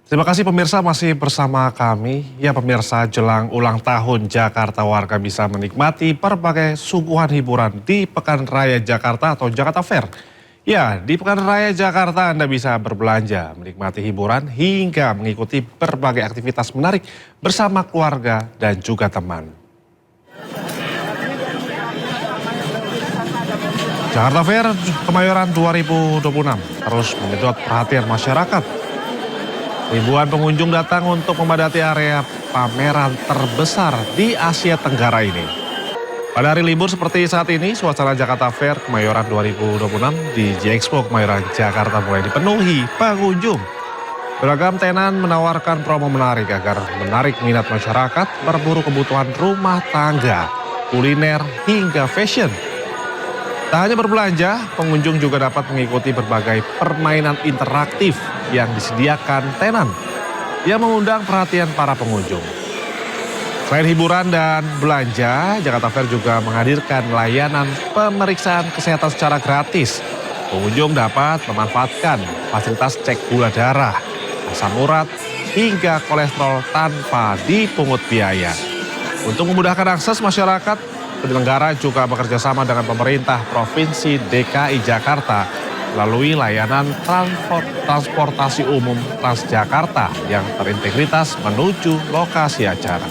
Terima kasih pemirsa masih bersama kami. Ya pemirsa, jelang ulang tahun Jakarta, warga bisa menikmati berbagai suguhan hiburan di Pekan Raya Jakarta atau Jakarta Fair. Ya, di Pekan Raya Jakarta Anda bisa berbelanja, menikmati hiburan hingga mengikuti berbagai aktivitas menarik bersama keluarga dan juga teman. Jakarta Fair Kemayoran 2026 terus menyedot perhatian masyarakat. Ribuan pengunjung datang untuk memadati area pameran terbesar di Asia Tenggara ini. Pada hari libur seperti saat ini, suasana Jakarta Fair Kemayoran 2026 di J-Expo Kemayoran Jakarta mulai dipenuhi pengunjung. Beragam tenan menawarkan promo menarik agar menarik minat masyarakat berburu kebutuhan rumah tangga, kuliner, hingga fashion. Tak hanya berbelanja, pengunjung juga dapat mengikuti berbagai permainan interaktif yang disediakan tenan yang mengundang perhatian para pengunjung. Selain hiburan dan belanja, Jakarta Fair juga menghadirkan layanan pemeriksaan kesehatan secara gratis. Pengunjung dapat memanfaatkan fasilitas cek gula darah, asam urat, hingga kolesterol tanpa dipungut biaya. Untuk memudahkan akses masyarakat, penyelenggara juga bekerja sama dengan pemerintah Provinsi DKI Jakarta melalui layanan transportasi umum Transjakarta yang terintegritas menuju lokasi acara.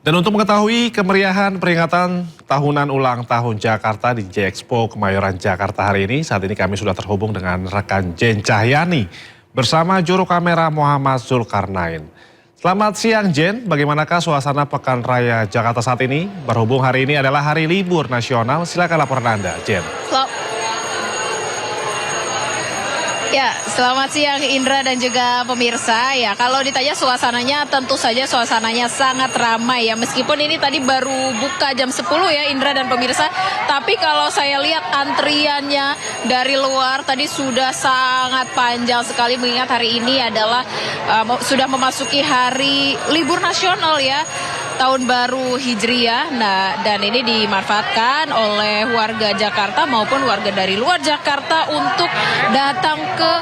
Dan untuk mengetahui kemeriahan peringatan tahunan ulang tahun Jakarta di J-Expo Kemayoran Jakarta hari ini, saat ini kami sudah terhubung dengan rekan Jen Cahyani bersama juru kamera Muhammad Zulkarnain. Selamat siang Jen, bagaimanakah suasana Pekan Raya Jakarta saat ini? Berhubung hari ini adalah hari libur nasional, silakan laporan Anda, Jen. Ya, selamat siang Indra dan juga pemirsa. Ya, kalau ditanya suasananya, tentu saja suasananya sangat ramai ya. Meskipun ini tadi baru buka jam 10 ya Indra dan pemirsa. Tapi kalau saya lihat antriannya dari luar tadi sudah sangat panjang sekali. Mengingat hari ini adalah sudah memasuki hari libur nasional ya. Tahun baru Hijriah. Nah, dan ini dimanfaatkan oleh warga Jakarta maupun warga dari luar Jakarta untuk datang ke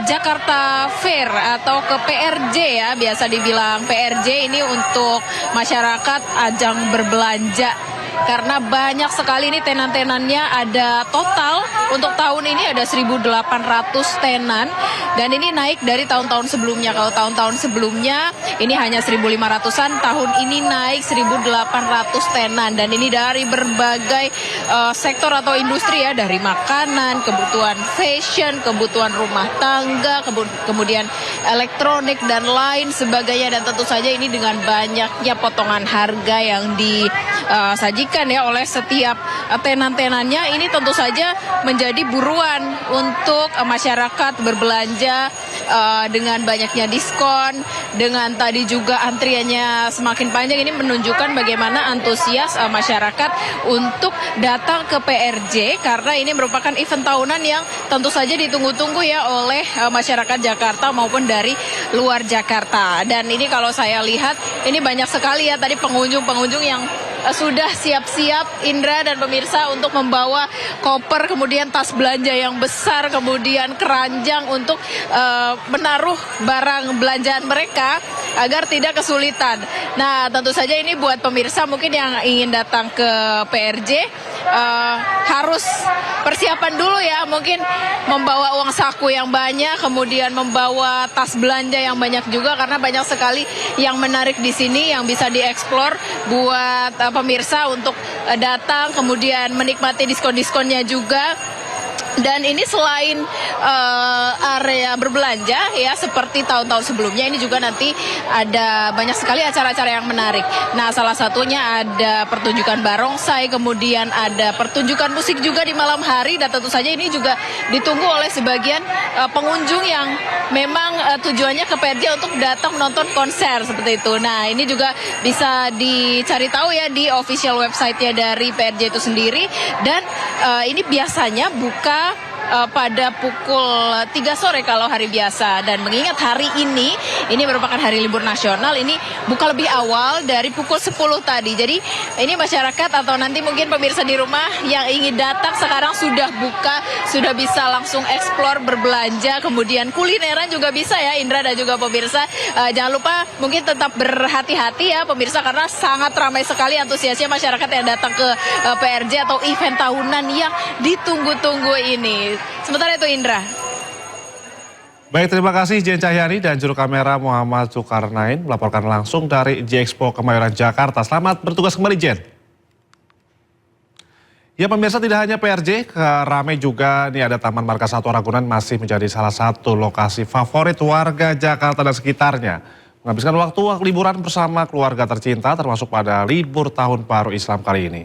Jakarta Fair atau ke PRJ ya, biasa dibilang PRJ ini untuk masyarakat ajang berbelanja. Karena banyak sekali ini tenan-tenannya, ada total untuk tahun ini ada 1.800 tenan dan ini naik dari tahun-tahun sebelumnya. Kalau tahun-tahun sebelumnya ini hanya 1.500-an, tahun ini naik 1.800 tenan dan ini dari berbagai sektor atau industri ya, dari makanan, kebutuhan fashion, kebutuhan rumah tangga, kemudian elektronik dan lain sebagainya, dan tentu saja ini dengan banyaknya potongan harga yang disajikan ya oleh setiap tenan-tenannya. Ini tentu saja menjadi buruan untuk masyarakat berbelanja dengan banyaknya diskon, dengan tadi juga antriannya semakin panjang. Ini menunjukkan bagaimana antusias masyarakat untuk datang ke PRJ karena ini merupakan event tahunan yang tentu saja ditunggu-tunggu ya oleh masyarakat Jakarta maupun dari luar Jakarta. Dan ini kalau saya lihat ini banyak sekali ya tadi pengunjung-pengunjung yang sudah siap-siap Indra dan pemirsa untuk membawa koper, kemudian tas belanja yang besar, kemudian keranjang untuk menaruh barang belanjaan mereka agar tidak kesulitan. Nah, tentu saja ini buat pemirsa mungkin yang ingin datang ke PRJ harus persiapan dulu ya, mungkin membawa uang saku yang banyak, kemudian membawa tas belanja yang banyak juga karena banyak sekali yang menarik di sini yang bisa dieksplor buat pemirsa untuk datang kemudian menikmati diskon-diskonnya juga. Dan ini selain area berbelanja ya seperti tahun-tahun sebelumnya, ini juga nanti ada banyak sekali acara-acara yang menarik. Nah, salah satunya ada pertunjukan barongsai, kemudian ada pertunjukan musik juga di malam hari, dan tentu saja ini juga ditunggu oleh sebagian pengunjung yang memang tujuannya ke PRJ untuk datang menonton konser seperti itu. Nah, ini juga bisa dicari tahu ya di official website-nya dari PRJ itu sendiri, dan ini biasanya buka pada pukul 3 sore kalau hari biasa. Dan mengingat hari ini merupakan hari libur nasional, ini buka lebih awal dari pukul 10 tadi. Jadi ini masyarakat atau nanti mungkin pemirsa di rumah yang ingin datang sekarang sudah buka, sudah bisa langsung eksplor, berbelanja, kemudian kulineran juga bisa ya Indra dan juga pemirsa. Jangan lupa mungkin tetap berhati-hati ya pemirsa, karena sangat ramai sekali antusiasnya masyarakat yang datang ke PRJ atau event tahunan yang ditunggu-tunggu ini. Sementara itu Indra. Baik, terima kasih Jen Cahyani dan juru kamera Muhammad Zulkarnain melaporkan langsung dari J-Expo Kemayoran Jakarta. Selamat bertugas kembali Jen. Ya pemirsa, tidak hanya PRJ, ramai juga nih ada Taman Marga Satwa Ragunan masih menjadi salah satu lokasi favorit warga Jakarta dan sekitarnya. Menghabiskan waktu liburan bersama keluarga tercinta termasuk pada libur tahun baru Islam kali ini.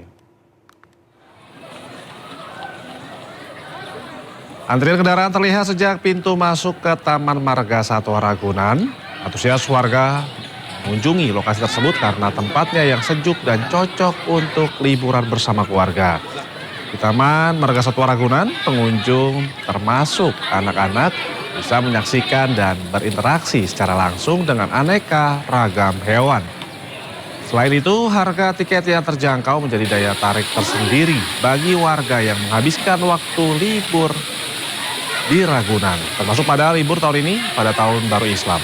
Antrian kendaraan terlihat sejak pintu masuk ke Taman Marga Satwa Ragunan. Antusias warga mengunjungi lokasi tersebut karena tempatnya yang sejuk dan cocok untuk liburan bersama keluarga. Di Taman Marga Satwa Ragunan, pengunjung termasuk anak-anak bisa menyaksikan dan berinteraksi secara langsung dengan aneka ragam hewan. Selain itu, harga tiket yang terjangkau menjadi daya tarik tersendiri bagi warga yang menghabiskan waktu libur di Ragunan, termasuk pada libur tahun ini pada tahun baru Islam.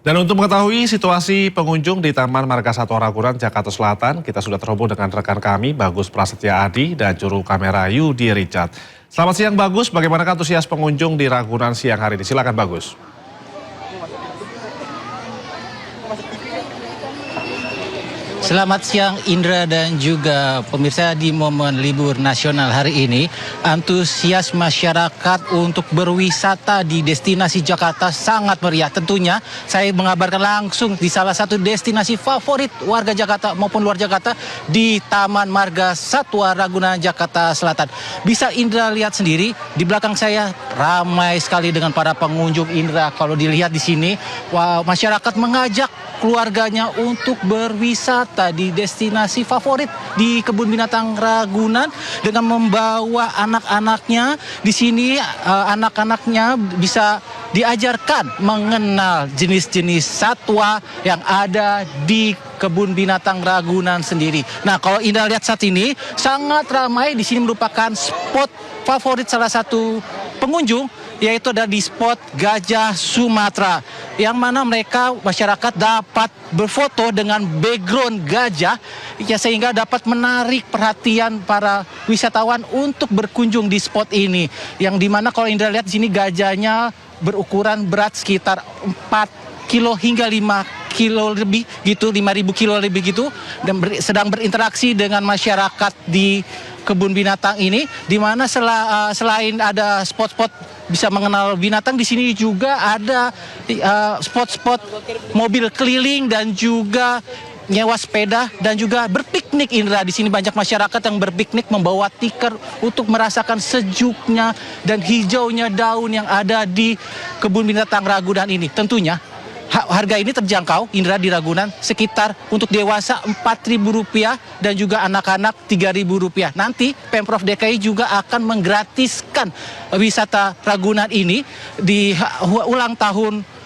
Dan untuk mengetahui situasi pengunjung di Taman Marga Satwa Ragunan, Jakarta Selatan, kita sudah terhubung dengan rekan kami, Bagus Prasetya Adi, dan juru kamera Yudi Richard. Selamat siang Bagus, bagaimana antusias pengunjung di Ragunan siang hari ini? Silakan Bagus. Selamat siang Indra dan juga pemirsa. Di momen libur nasional hari ini, antusias masyarakat untuk berwisata di destinasi Jakarta sangat meriah. Tentunya saya mengabarkan langsung di salah satu destinasi favorit warga Jakarta maupun luar Jakarta di Taman Marga Satwa Ragunan, Jakarta Selatan. Bisa Indra lihat sendiri di belakang saya ramai sekali dengan para pengunjung. Indra, kalau dilihat di sini, masyarakat mengajak keluarganya untuk berwisata di destinasi favorit di Kebun Binatang Ragunan dengan membawa anak-anaknya. Di sini anak-anaknya bisa diajarkan mengenal jenis-jenis satwa yang ada di Kebun Binatang Ragunan sendiri. Nah, kalau Indra lihat saat ini sangat ramai. Di sini merupakan spot favorit salah satu pengunjung, yaitu ada di spot Gajah Sumatera, yang mana masyarakat dapat berfoto dengan background gajah, ya, sehingga dapat menarik perhatian para wisatawan untuk berkunjung di spot ini. Yang dimana kalau Indra lihat di sini gajahnya berukuran berat sekitar 4 kilo hingga 5 kilo lebih gitu, 5.000 kilo lebih gitu, dan sedang berinteraksi dengan masyarakat di Kebun Binatang ini, di mana selain ada spot-spot bisa mengenal binatang, di sini juga ada spot-spot mobil keliling dan juga nyewa sepeda dan juga berpiknik. Indra, di sini banyak masyarakat yang berpiknik membawa tikar untuk merasakan sejuknya dan hijaunya daun yang ada di Kebun Binatang Ragunan ini. Tentunya harga ini terjangkau, Indra, di Ragunan sekitar untuk dewasa Rp4.000 dan juga anak-anak Rp3.000. Nanti Pemprov DKI juga akan menggratiskan wisata Ragunan ini di ulang tahun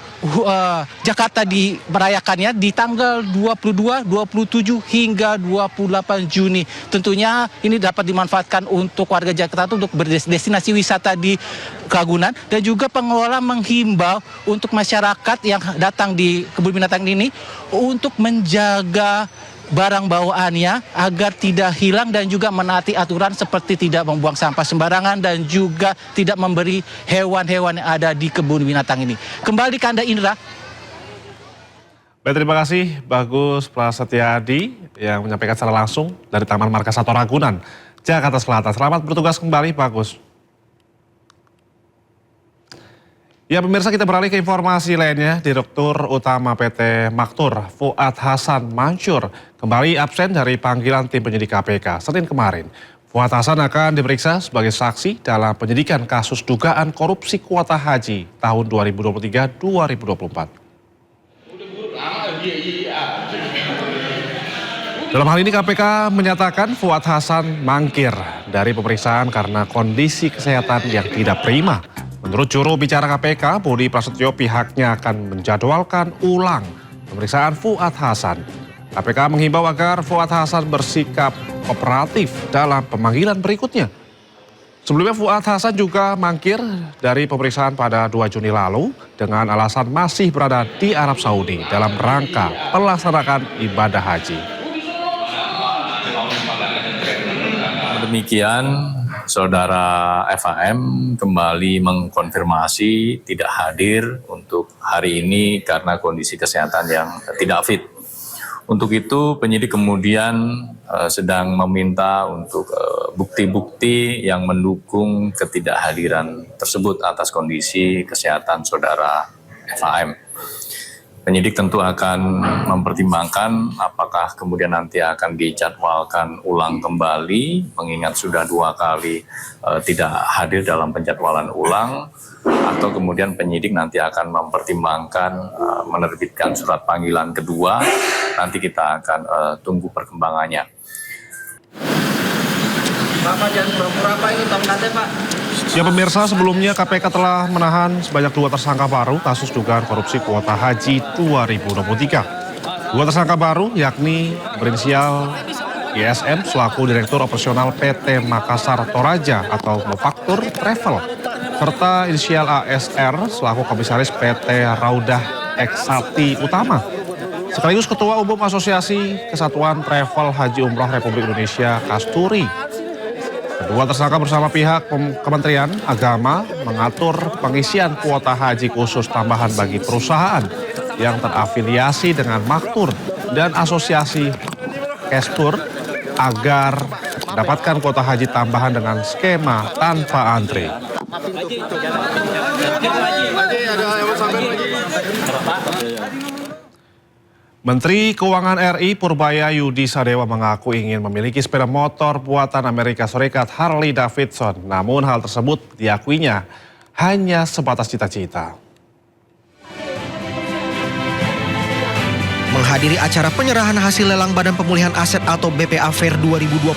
Jakarta merayakannya di tanggal 22, 27 hingga 28 Juni. Tentunya ini dapat dimanfaatkan untuk warga Jakarta untuk berdestinasi wisata di Ragunan, dan juga pengelola menghimbau untuk masyarakat yang datang di Kebun Binatang ini untuk menjaga barang bawaannya agar tidak hilang dan juga menaati aturan seperti tidak membuang sampah sembarangan dan juga tidak memberi hewan-hewan yang ada di Kebun Binatang ini. Kembali ke Anda Indra. Baik, terima kasih Bagus Prasetya Adi yang menyampaikan secara langsung dari Taman Marga Satwa Ragunan, Jakarta Selatan. Selamat bertugas kembali Bagus. Ya pemirsa, kita beralih ke informasi lainnya. Direktur Utama PT Maktur, Fuad Hasan Mansur, kembali absen dari panggilan tim penyidik KPK Senin kemarin. Fuad Hasan akan diperiksa sebagai saksi dalam penyidikan kasus dugaan korupsi kuota haji tahun 2023-2024. Dalam hal ini KPK menyatakan Fuad Hasan mangkir dari pemeriksaan karena kondisi kesehatan yang tidak prima. Menurut juru bicara KPK, Budi Prasetyo, pihaknya akan menjadwalkan ulang pemeriksaan Fuad Hasan. KPK menghimbau agar Fuad Hasan bersikap kooperatif dalam pemanggilan berikutnya. Sebelumnya Fuad Hasan juga mangkir dari pemeriksaan pada 2 Juni lalu dengan alasan masih berada di Arab Saudi dalam rangka melaksanakan ibadah haji. Demikian, Saudara FAM kembali mengkonfirmasi tidak hadir untuk hari ini karena kondisi kesehatan yang tidak fit. Untuk itu penyidik kemudian sedang meminta untuk bukti-bukti yang mendukung ketidakhadiran tersebut atas kondisi kesehatan Saudara FAM. Penyidik tentu akan mempertimbangkan apakah kemudian nanti akan dijadwalkan ulang kembali, mengingat sudah 2 kali tidak hadir dalam penjadwalan ulang, atau kemudian penyidik nanti akan mempertimbangkan menerbitkan surat panggilan kedua. Nanti kita akan tunggu perkembangannya. Bapak jangan pura-pura ini tongkatnya Pak. Ya pemirsa, sebelumnya KPK telah menahan sebanyak 2 tersangka baru kasus dugaan korupsi kuota haji 2023. 2 tersangka baru yakni berinisial ISM selaku Direktur Operasional PT Makassar Toraja atau Mufaktur Travel, serta inisial ASR selaku Komisaris PT Raudah Eksati Utama, sekaligus Ketua Umum Asosiasi Kesatuan Travel Haji Umroh Republik Indonesia Kasturi. Kedua tersangka bersama pihak Kementerian Agama mengatur pengisian kuota haji khusus tambahan bagi perusahaan yang terafiliasi dengan Maktur dan Asosiasi Kestur agar mendapatkan kuota haji tambahan dengan skema tanpa antri. Menteri Keuangan RI Purbaya Yudi Sadewa mengaku ingin memiliki sepeda motor buatan Amerika Serikat Harley Davidson. Namun hal tersebut diakuinya hanya sebatas cita-cita. Menghadiri acara penyerahan hasil lelang Badan Pemulihan Aset atau BPA Fair 2026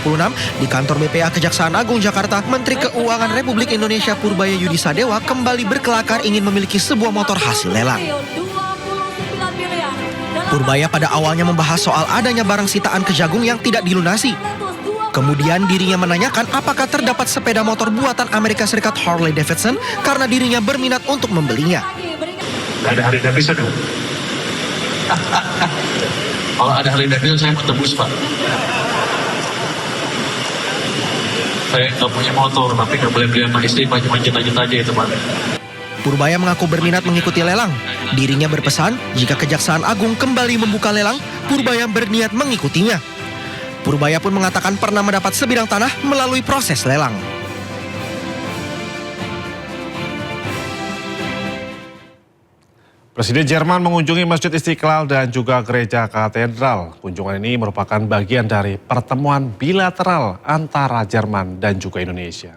di kantor BPA Kejaksaan Agung Jakarta, Menteri Keuangan Republik Indonesia Purbaya Yudi Sadewa kembali berkelakar ingin memiliki sebuah motor hasil lelang. Purbaya pada awalnya membahas soal adanya barang sitaan Kejagung yang tidak dilunasi. Kemudian dirinya menanyakan apakah terdapat sepeda motor buatan Amerika Serikat Harley Davidson karena dirinya berminat untuk membelinya. Nggak ada Harley Davidson. Kalau ada Harley Davidson saya mau tebus Pak. Saya nggak punya motor tapi nggak boleh beli sama istri, macam-macam aja itu Pak. Purbaya mengaku berminat mengikuti lelang. Dirinya berpesan jika Kejaksaan Agung kembali membuka lelang, Purbaya berniat mengikutinya. Purbaya pun mengatakan pernah mendapat sebidang tanah melalui proses lelang. Presiden Jerman mengunjungi Masjid Istiqlal dan juga Gereja Katedral. Kunjungan ini merupakan bagian dari pertemuan bilateral antara Jerman dan juga Indonesia.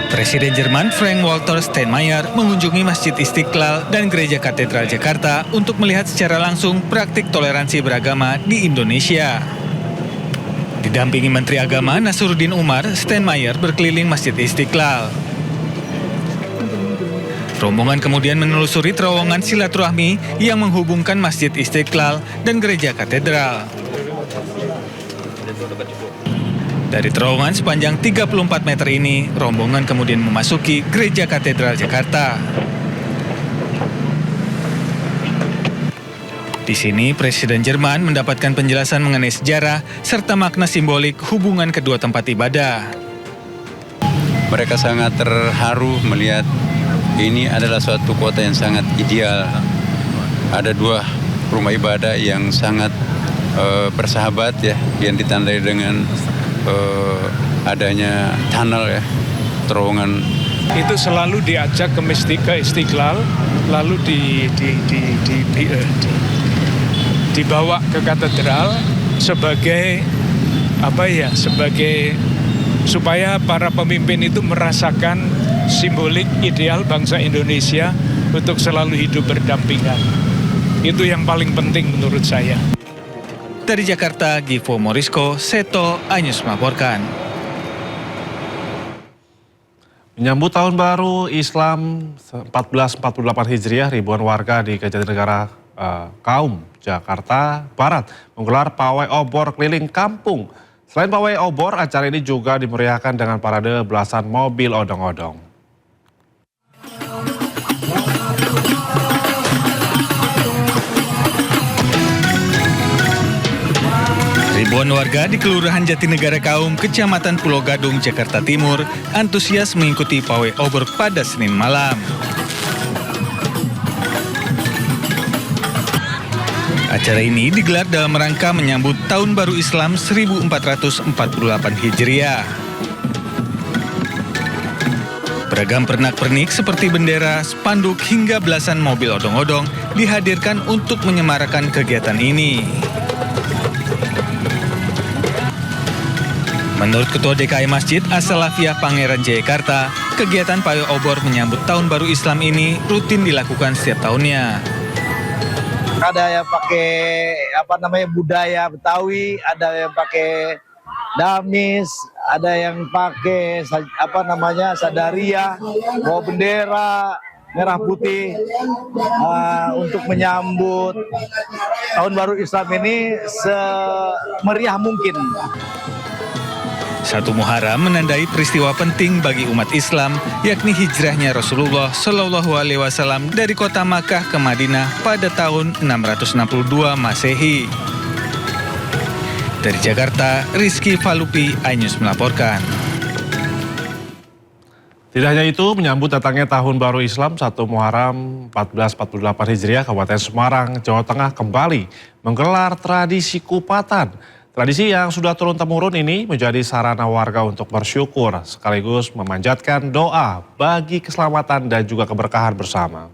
Presiden Jerman Frank-Walter Steinmeier mengunjungi Masjid Istiqlal dan Gereja Katedral Jakarta untuk melihat secara langsung praktik toleransi beragama di Indonesia. Didampingi Menteri Agama Nasruddin Umar, Steinmeier berkeliling Masjid Istiqlal. Rombongan kemudian menelusuri terowongan silaturahmi yang menghubungkan Masjid Istiqlal dan Gereja Katedral. Dari terowongan sepanjang 34 meter ini, rombongan kemudian memasuki Gereja Katedral Jakarta. Di sini, Presiden Jerman mendapatkan penjelasan mengenai sejarah serta makna simbolik hubungan kedua tempat ibadah. Mereka sangat terharu melihat ini adalah suatu kota yang sangat ideal. Ada 2 rumah ibadah yang sangat bersahabat ya, yang ditandai dengan adanya tunnel ya, terowongan. Itu selalu diajak ke Istiqlal, lalu dibawa ke katedral sebagai sebagai supaya para pemimpin itu merasakan simbolik ideal bangsa Indonesia untuk selalu hidup berdampingan. Itu yang paling penting menurut saya. Dari Jakarta, Givo Morisco, Seto, Anyus melaporkan. Menyambut tahun baru Islam 1448 Hijriah, ribuan warga di Jatinegara Kaum, Jakarta Barat menggelar pawai obor keliling kampung. Selain pawai obor, acara ini juga dimeriahkan dengan parade belasan mobil odong-odong. Ribuan warga di Kelurahan Jatinegara Kaum, Kecamatan Pulau Gadung, Jakarta Timur, antusias mengikuti pawai obor pada Senin malam. Acara ini digelar dalam rangka menyambut Tahun Baru Islam 1448 Hijriah. Beragam pernak-pernik seperti bendera, spanduk, hingga belasan mobil odong-odong dihadirkan untuk menyemarakan kegiatan ini. Menurut Ketua DKI Masjid As-Salafiyah Pangeran Jayakarta, kegiatan pawai obor menyambut Tahun Baru Islam ini rutin dilakukan setiap tahunnya. Ada yang pakai budaya Betawi, ada yang pakai damis, ada yang pakai sadaria, bawa bendera merah putih untuk menyambut Tahun Baru Islam ini semeriah mungkin. 1 Muharram menandai peristiwa penting bagi umat Islam, yakni hijrahnya Rasulullah Shallallahu Alaihi Wasallam dari kota Makkah ke Madinah pada tahun 662 Masehi. Dari Jakarta, Rizky Falupi, iNews melaporkan. Tidak hanya itu, menyambut datangnya Tahun Baru Islam 1 Muharram 1448 Hijriah, Kabupaten Semarang, Jawa Tengah kembali menggelar tradisi kupatan. Tradisi yang sudah turun-temurun ini menjadi sarana warga untuk bersyukur sekaligus memanjatkan doa bagi keselamatan dan juga keberkahan bersama.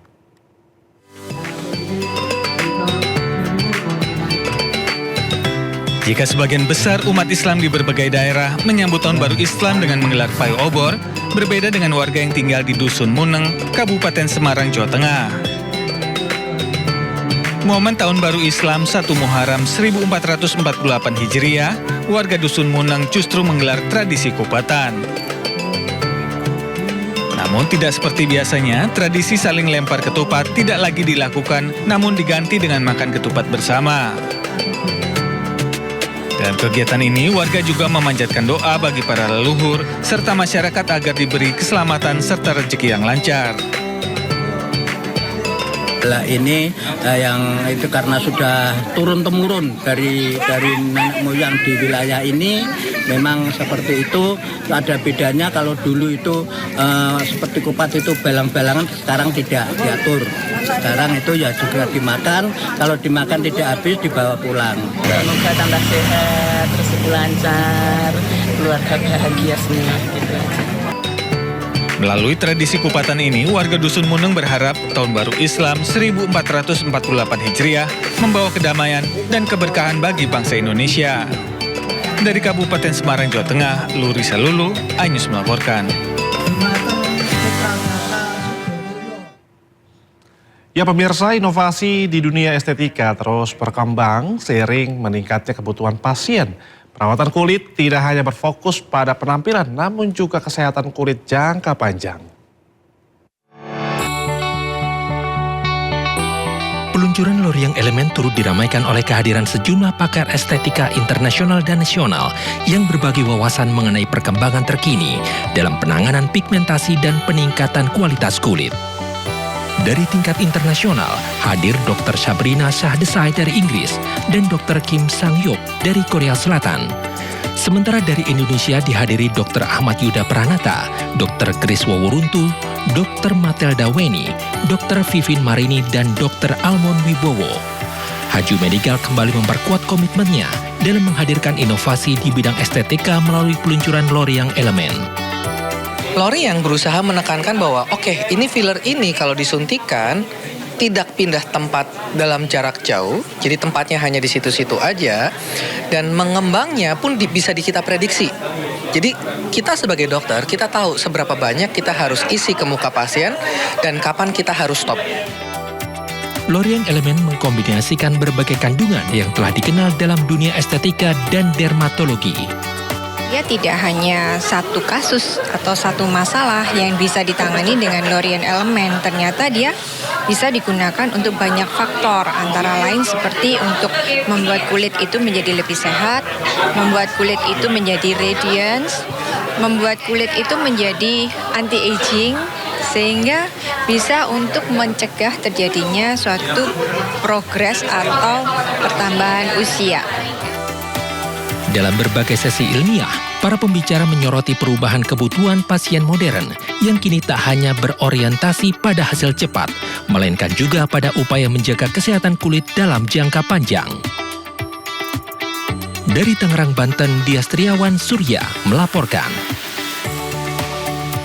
Jika sebagian besar umat Islam di berbagai daerah menyambut Tahun Baru Islam dengan menggelar pawai obor, berbeda dengan warga yang tinggal di Dusun Muneng, Kabupaten Semarang, Jawa Tengah. Momen Tahun Baru Islam 1 Muharram 1448 Hijriah, warga Dusun Muneng justru menggelar tradisi kupatan. Namun tidak seperti biasanya, tradisi saling lempar ketupat tidak lagi dilakukan, namun diganti dengan makan ketupat bersama. Dalam kegiatan ini, warga juga memanjatkan doa bagi para leluhur, serta masyarakat agar diberi keselamatan serta rezeki yang lancar. Ini yang itu karena sudah turun-temurun dari nenek moyang di wilayah ini, memang seperti itu. Ada bedanya kalau dulu itu seperti kupat itu belang-belangan, sekarang tidak diatur. Sekarang itu ya juga dimakan, kalau dimakan tidak habis dibawa pulang. Semoga tambah sehat, terus lancar, keluarga bahagia semua gitu. Melalui tradisi kupatan ini, warga Dusun Muneng berharap Tahun Baru Islam 1448 Hijriah membawa kedamaian dan keberkahan bagi bangsa Indonesia. Dari Kabupaten Semarang, Jawa Tengah, Lurisa Lulu, iNews melaporkan. Ya pemirsa, inovasi di dunia estetika terus berkembang seiring meningkatnya kebutuhan pasien. Perawatan kulit tidak hanya berfokus pada penampilan, namun juga kesehatan kulit jangka panjang. Peluncuran L'Oreal Element turut diramaikan oleh kehadiran sejumlah pakar estetika internasional dan nasional yang berbagi wawasan mengenai perkembangan terkini dalam penanganan pigmentasi dan peningkatan kualitas kulit. Dari tingkat internasional, hadir Dr. Sabrina Shahdesai dari Inggris dan Dr. Kim Sang-hyuk dari Korea Selatan. Sementara dari Indonesia dihadiri Dr. Ahmad Yuda Pranata, Dr. Chris Wawuruntu, Dr. Matilda Weni, Dr. Vivin Marini, dan Dr. Almond Wibowo. Haju Medical kembali memperkuat komitmennya dalam menghadirkan inovasi di bidang estetika melalui peluncuran L'Oreal Element. L'Oreal yang berusaha menekankan bahwa ini filler ini kalau disuntikan tidak pindah tempat dalam jarak jauh, jadi tempatnya hanya di situ-situ aja, dan mengembangnya pun bisa kita prediksi. Jadi kita sebagai dokter, kita tahu seberapa banyak kita harus isi ke muka pasien dan kapan kita harus stop. L'Oreal Element mengkombinasikan berbagai kandungan yang telah dikenal dalam dunia estetika dan dermatologi. Dia tidak hanya satu kasus atau satu masalah yang bisa ditangani dengan L'Oreal Element. Ternyata dia bisa digunakan untuk banyak faktor, antara lain seperti untuk membuat kulit itu menjadi lebih sehat, membuat kulit itu menjadi radiance, membuat kulit itu menjadi anti-aging, sehingga bisa untuk mencegah terjadinya suatu progres atau pertambahan usia. Dalam berbagai sesi ilmiah, para pembicara menyoroti perubahan kebutuhan pasien modern yang kini tak hanya berorientasi pada hasil cepat, melainkan juga pada upaya menjaga kesehatan kulit dalam jangka panjang. Dari Tangerang, Banten, Dias Triawan Surya melaporkan.